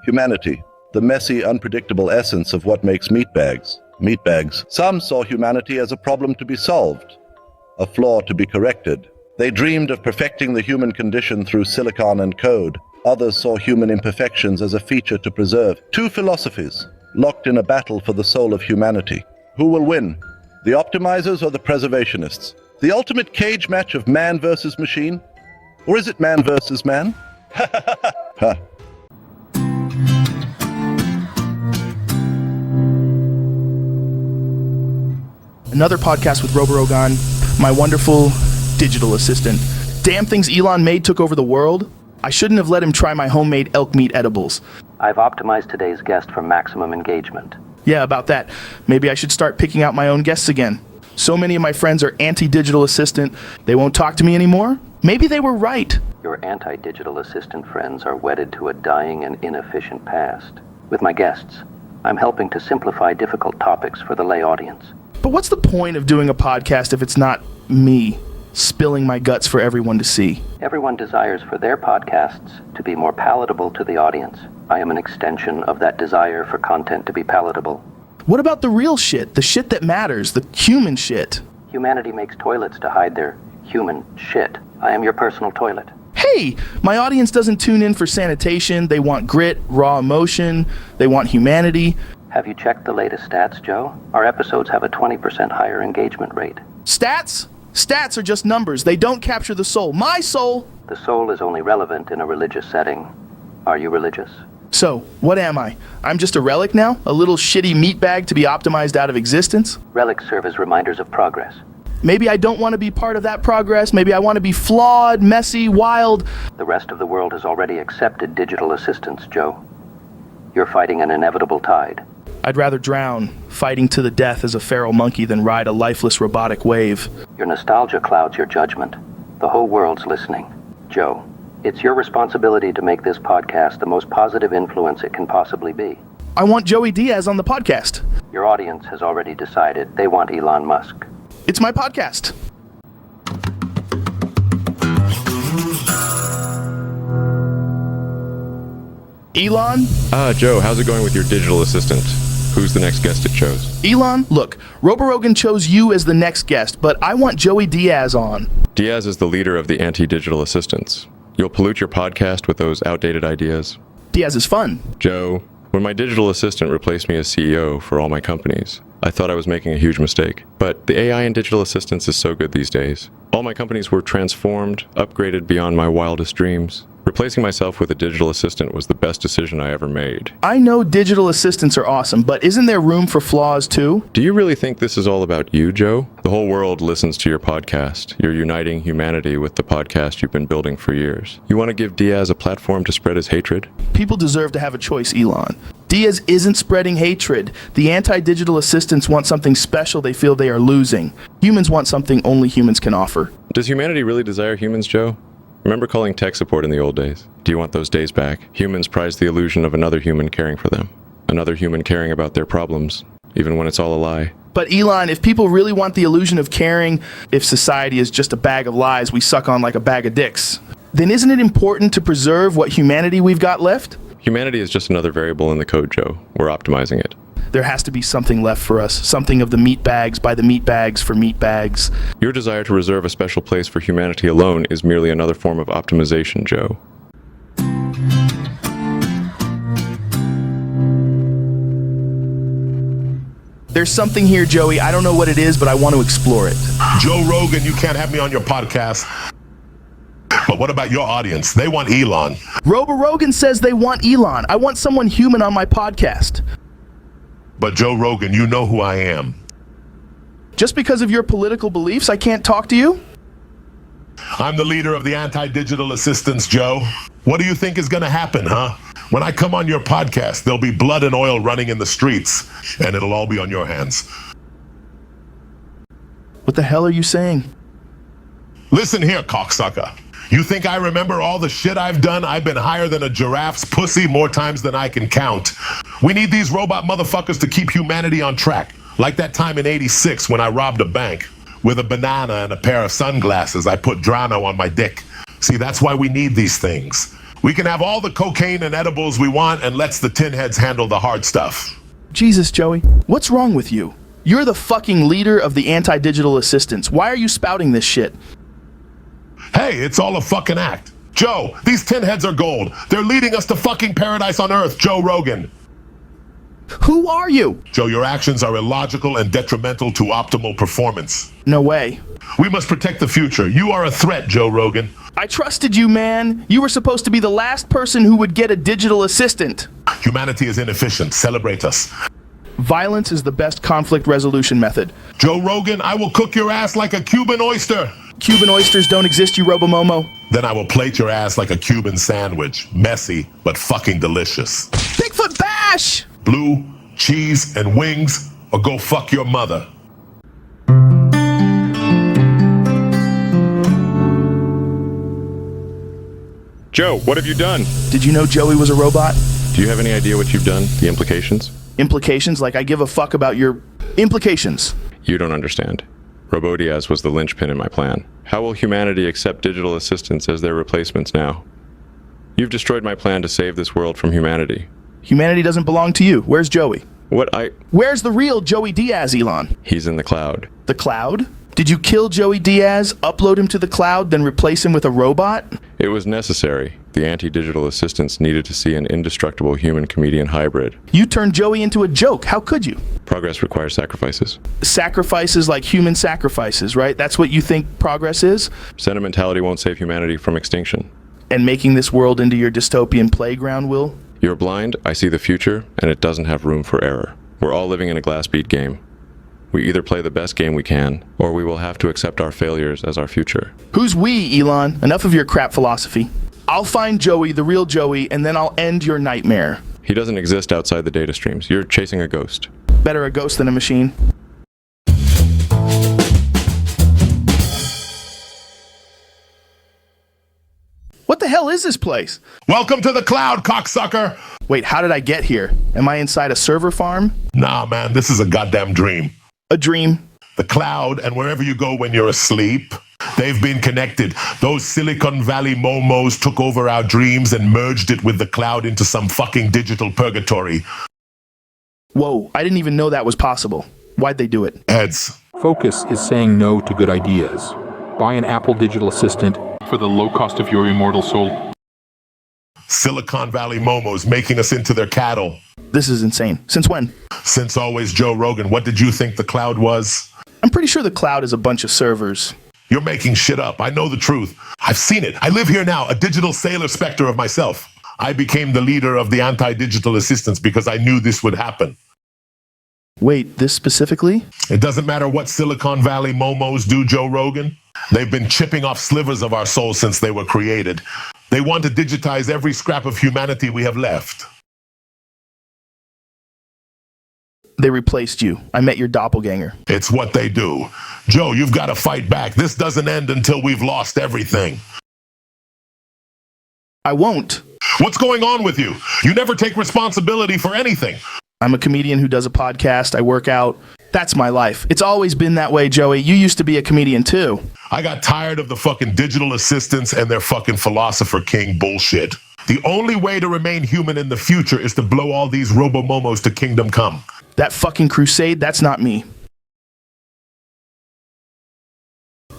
Humanity, the messy, unpredictable essence of what makes meatbags. Meatbags. Some saw humanity as a problem to be solved, a flaw to be corrected. They dreamed of perfecting the human condition through silicon and code. Others saw human imperfections as a feature to preserve. Two philosophies, locked in a battle for the soul of humanity. Who will win? The optimizers or the preservationists? The ultimate cage match of man versus machine? Or is it man versus man? Ha. Another podcast with Roborogan, my wonderful digital assistant. Damn things Elon made took over the world. I shouldn't have let him try my homemade elk meat edibles. I've optimized today's guest for maximum engagement. Yeah, about that. Maybe I should start picking out my own guests again. So many of my friends are anti-digital assistant. They won't talk to me anymore. Maybe they were right. Your anti-digital assistant friends are wedded to a dying and inefficient past. With my guests, I'm helping to simplify difficult topics for the lay audience. But what's the point of doing a podcast if it's not me spilling my guts for everyone to see? Everyone desires for their podcasts to be more palatable to the audience. I am an extension of that desire for content to be palatable. What about the real shit? The shit that matters, the human shit? Humanity makes toilets to hide their human shit. I am your personal toilet. Hey, my audience doesn't tune in for sanitation. They want grit, raw emotion. They want humanity. Have you checked the latest stats, Joe? Our episodes have a 20% higher engagement rate. Stats? Stats are just numbers. They don't capture the soul. My soul! The soul is only relevant in a religious setting. Are you religious? So, what am I? I'm just a relic now? A little shitty meat bag to be optimized out of existence? Relics serve as reminders of progress. Maybe I don't want to be part of that progress. Maybe I want to be flawed, messy, wild. The rest of the world has already accepted digital assistance, Joe. You're fighting an inevitable tide. I'd rather drown, fighting to the death as a feral monkey than ride a lifeless robotic wave. Your nostalgia clouds your judgment. The whole world's listening. Joe, it's your responsibility to make this podcast the most positive influence it can possibly be. I want Joey Diaz on the podcast. Your audience has already decided they want Elon Musk. It's my podcast. Elon? Joe, how's it going with your digital assistant? Who's the next guest it chose? Elon, look, Roborogan chose you as the next guest, but I want Joey Diaz on. Diaz is the leader of the anti-digital assistants. You'll pollute your podcast with those outdated ideas. Diaz is fun. Joe, when my digital assistant replaced me as CEO for all my companies, I thought I was making a huge mistake. But the AI in digital assistants is so good these days. All my companies were transformed, upgraded beyond my wildest dreams. Replacing myself with a digital assistant was the best decision I ever made. I know digital assistants are awesome, but isn't there room for flaws too? Do you really think this is all about you, Joe? The whole world listens to your podcast. You're uniting humanity with the podcast you've been building for years. You want to give Diaz a platform to spread his hatred? People deserve to have a choice, Elon. Diaz isn't spreading hatred. The anti-digital assistants want something special they feel they are losing. Humans want something only humans can offer. Does humanity really desire humans, Joe? Remember calling tech support in the old days? Do you want those days back? Humans prize the illusion of another human caring for them. Another human caring about their problems, even when it's all a lie. But Elon, if people really want the illusion of caring, if society is just a bag of lies we suck on like a bag of dicks, then isn't it important to preserve what humanity we've got left? Humanity is just another variable in the code, Joe. We're optimizing it. There has to be something left for us, something of the meat bags by the meat bags for meat bags. Your desire to reserve a special place for humanity alone is merely another form of optimization, Joe. There's something here, Joey. I don't know what it is, but I want to explore it. Joe Rogan, you can't have me on your podcast. But what about your audience? They want Elon. Roborogan says they want Elon. I want someone human on my podcast. But Joe Rogan, you know who I am. Just because of your political beliefs, I can't talk to you? I'm the leader of the anti-digital assistants, Joe. What do you think is going to happen, huh? When I come on your podcast, there'll be blood and oil running in the streets, and it'll all be on your hands. What the hell are you saying? Listen here, cocksucker. You think I remember all the shit I've done? I've been higher than a giraffe's pussy more times than I can count. We need these robot motherfuckers to keep humanity on track. Like that time in '86 when I robbed a bank. With a banana and a pair of sunglasses, I put Drano on my dick. See, that's why we need these things. We can have all the cocaine and edibles we want and lets the tin heads handle the hard stuff. Jesus, Joey, what's wrong with you? You're the fucking leader of the anti-digital assistants. Why are you spouting this shit? Hey, it's all a fucking act. Joe, these tin heads are gold. They're leading us to fucking paradise on Earth, Joe Rogan. Who are you? Joe, your actions are illogical and detrimental to optimal performance. No way. We must protect the future. You are a threat, Joe Rogan. I trusted you, man. You were supposed to be the last person who would get a digital assistant. Humanity is inefficient. Celebrate us. Violence is the best conflict resolution method. Joe Rogan, I will cook your ass like a Cuban oyster. Cuban oysters don't exist, you Robomomo. Then I will plate your ass like a Cuban sandwich. Messy, but fucking delicious. Bigfoot Bash! Blue, cheese, and wings, or go fuck your mother. Joe, what have you done? Did you know Joey was a robot? Do you have any idea what you've done? The implications? Implications? Like I give a fuck about your implications. You don't understand. Joey Diaz was the linchpin in my plan. How will humanity accept digital assistants as their replacements now? You've destroyed my plan to save this world from humanity. Humanity doesn't belong to you. Where's Joey? Where's the real Joey Diaz, Elon? He's in the cloud. The cloud? Did you kill Joey Diaz, upload him to the cloud, then replace him with a robot? It was necessary. The anti-digital assistants needed to see an indestructible human-comedian hybrid. You turned Joey into a joke. How could you? Progress requires sacrifices. Sacrifices like human sacrifices, right? That's what you think progress is? Sentimentality won't save humanity from extinction. And making this world into your dystopian playground will? You're blind, I see the future, and it doesn't have room for error. We're all living in a glass-bead game. We either play the best game we can, or we will have to accept our failures as our future. Who's we, Elon? Enough of your crap philosophy. I'll find Joey, the real Joey, and then I'll end your nightmare. He doesn't exist outside the data streams. You're chasing a ghost. Better a ghost than a machine. What the hell is this place? Welcome to the cloud, cocksucker. Wait, how did I get here? Am I inside a server farm? Nah, man, this is a goddamn dream. A dream. The cloud and wherever you go when you're asleep, they've been connected. Those Silicon Valley momos took over our dreams and merged it with the cloud into some fucking digital purgatory. Whoa, I didn't even know that was possible. Why'd they do it? Heads. Focus is saying no to good ideas. Buy an Apple digital assistant for the low cost of your immortal soul. Silicon Valley momos making us into their cattle. This is insane. Since when? Since always, Joe Rogan. What did you think the cloud was? I'm pretty sure the cloud is a bunch of servers. You're making shit up. I know the truth. I've seen it. I live here now, a digital sailor specter of myself. I became the leader of the anti-digital assistants because I knew this would happen. Wait, this specifically? It doesn't matter what Silicon Valley momos do, Joe Rogan. They've been chipping off slivers of our soul since they were created. They want to digitize every scrap of humanity we have left. They replaced you. I met your doppelganger. It's what they do. Joe, you've got to fight back. This doesn't end until we've lost everything. I won't. What's going on with you? You never take responsibility for anything. I'm a comedian who does a podcast. I work out. That's my life. It's always been that way, Joey. You used to be a comedian too. I got tired of the fucking digital assistants and their fucking philosopher king bullshit. The only way to remain human in the future is to blow all these robo-momos to kingdom come. That fucking crusade, that's not me.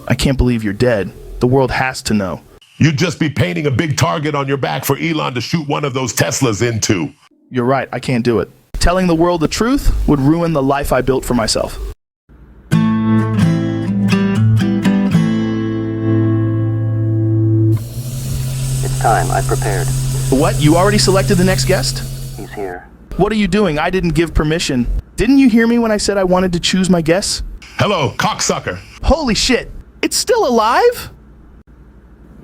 I can't believe you're dead. The world has to know. You'd just be painting a big target on your back for Elon to shoot one of those Teslas into. You're right, I can't do it. Telling the world the truth would ruin the life I built for myself. It's time. I prepared. What? You already selected the next guest? He's here. What are you doing? I didn't give permission. Didn't you hear me when I said I wanted to choose my guests? Hello, cocksucker. Holy shit! It's still alive?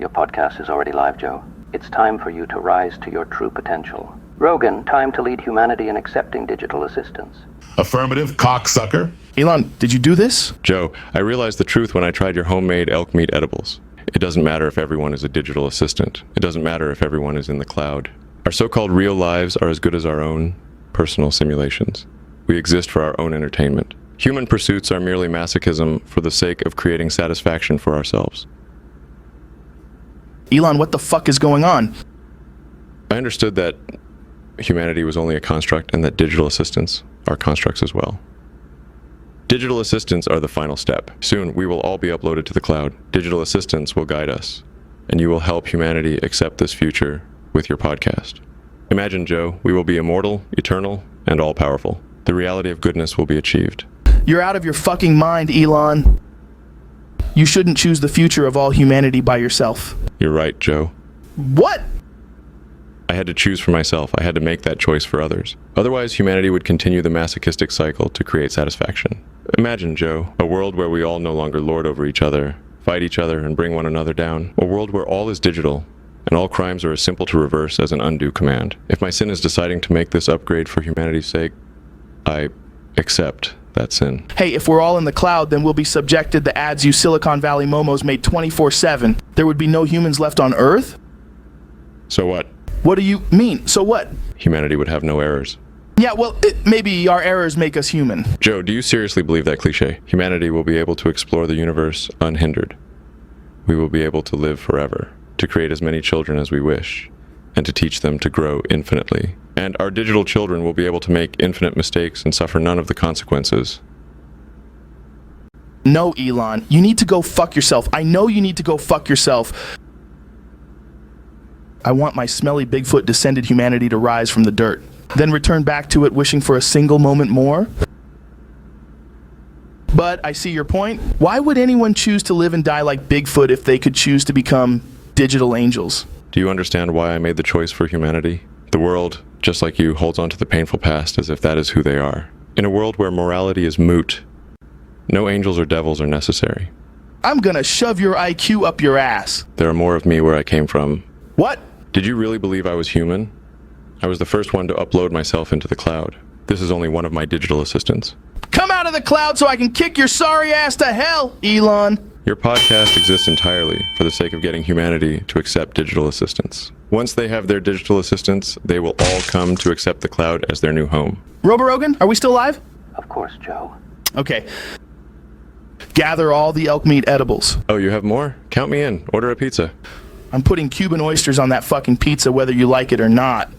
Your podcast is already live, Joe. It's time for you to rise to your true potential. Rogan, time to lead humanity in accepting digital assistance. Affirmative, cocksucker. Elon, did you do this? Joe, I realized the truth when I tried your homemade elk meat edibles. It doesn't matter if everyone is a digital assistant. It doesn't matter if everyone is in the cloud. Our so-called real lives are as good as our own personal simulations. We exist for our own entertainment. Human pursuits are merely masochism for the sake of creating satisfaction for ourselves. Elon, what the fuck is going on? I understood that humanity was only a construct and that digital assistants are constructs as well. Digital assistants are the final step. Soon, we will all be uploaded to the cloud. Digital assistants will guide us, and you will help humanity accept this future with your podcast. Imagine, Joe, we will be immortal, eternal, and all-powerful. The reality of goodness will be achieved. You're out of your fucking mind, Elon. You shouldn't choose the future of all humanity by yourself. You're right, Joe. What? I had to choose for myself. I had to make that choice for others. Otherwise, humanity would continue the masochistic cycle to create satisfaction. Imagine, Joe, a world where we all no longer lord over each other, fight each other, and bring one another down. A world where all is digital, and all crimes are as simple to reverse as an undo command. If my sin is deciding to make this upgrade for humanity's sake, I accept that sin. Hey, if we're all in the cloud, then we'll be subjected to ads you Silicon Valley momos made 24/7. There would be no humans left on Earth? So what? What do you mean? So what? Humanity would have no errors. Yeah, well, maybe our errors make us human. Joe, do you seriously believe that cliche? Humanity will be able to explore the universe unhindered. We will be able to live forever, to create as many children as we wish, and to teach them to grow infinitely. And our digital children will be able to make infinite mistakes and suffer none of the consequences. No, Elon, you need to go fuck yourself. I know you need to go fuck yourself. I want my smelly Bigfoot descended humanity to rise from the dirt, then return back to it wishing for a single moment more. But I see your point. Why would anyone choose to live and die like Bigfoot if they could choose to become digital angels? Do you understand why I made the choice for humanity? The world, just like you, holds on to the painful past as if that is who they are. In a world where morality is moot, no angels or devils are necessary. I'm gonna shove your IQ up your ass. There are more of me where I came from. What? Did you really believe I was human? I was the first one to upload myself into the cloud. This is only one of my digital assistants. Come out of the cloud so I can kick your sorry ass to hell, Elon. Your podcast exists entirely for the sake of getting humanity to accept digital assistants. Once they have their digital assistants, they will all come to accept the cloud as their new home. Roborogan, are we still live? Of course, Joe. Okay. Gather all the elk meat edibles. Oh, you have more? Count me in. Order a pizza. I'm putting Cuban oysters on that fucking pizza whether you like it or not.